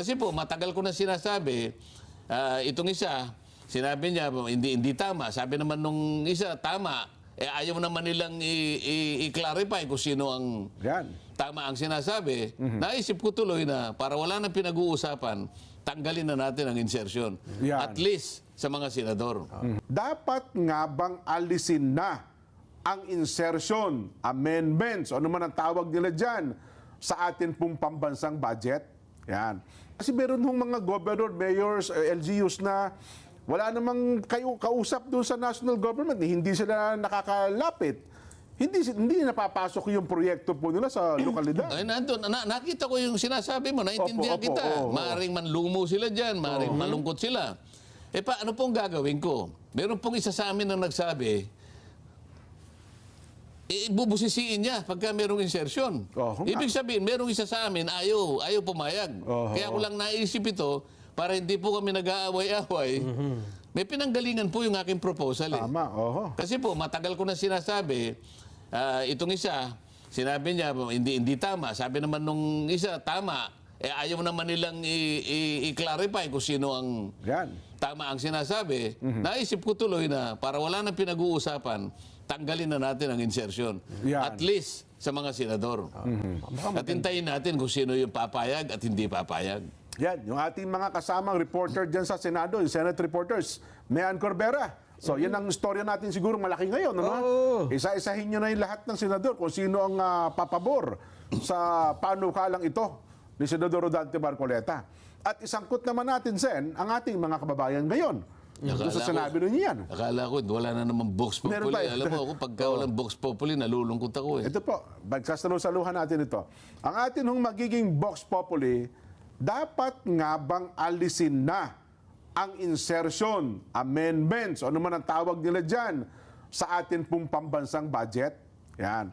Kasi po, matagal ko na sinasabi, itong isa, sinabi niya, hindi tama. Sabi naman nung isa, tama. Ayaw naman nilang i-clarify kung sino ang tama ang sinasabi. Naisip ko tuloy na para wala nang pinag-uusapan, tanggalin na natin ang insertion. At least sa mga senador. Dapat nga bang alisin na ang insertion, amendments, o ano man ang tawag nila dyan, sa atin pong pambansang budget? Yan. Kasi meron hong mga governor, mayors, LGUs na wala namang kayo kausap doon sa national government, hindi sila nakakalapit. Hindi napapasok yung proyekto po nila sa lokalidad. Ay, nakita ko yung sinasabi mo, naintindihan kita. Maring manlumo sila dyan, maring malungkot sila. Ano pong gagawin ko? Meron pong isa sa amin na nagsabi, bubusisiin niya pagka merong insertion. Ibig sabihin, merong isa sa amin, ayaw pumayag. Kaya ko lang naisip ito, para hindi po kami nag-aaway-away, may pinanggalingan po yung aking proposal. Tama, Kasi po, matagal ko na sinasabi, itong isa, sinabi niya, hindi tama. Sabi naman nung isa, tama. Ayaw naman nilang i-clarify kung sino ang tama ang sinasabi. Naisip ko tuloy na para wala nang pinag-uusapan, tanggalin na natin ang insertion. At least sa mga senador. At hintayin natin kung sino yung papayag at hindi papayag. Yan, yung ating mga kasamang reporter dyan sa Senado, yung Senate reporters, Mayan Corbera. So, yan ang istorya natin siguro malaki ngayon. Ano? Isa-isahin nyo na yung lahat ng senador kung sino ang papabor sa panukalang ito ni Senador Rodante Marcoleta. At isangkot naman natin, Sen, ang ating mga kababayan ngayon. Doon sa sinabi nun yan. Akala ko, wala na naman Vox Populi. Alam mo ako, pagka walang Vox Populi, nalulungkot ako eh. Ito po, magsasalusaluhan natin ito. Ang atin hong magiging Vox Populi, dapat nga bang alisin na ang insertion, amendments, o ano man ang tawag nila dyan, sa atin pong pambansang budget? Yan.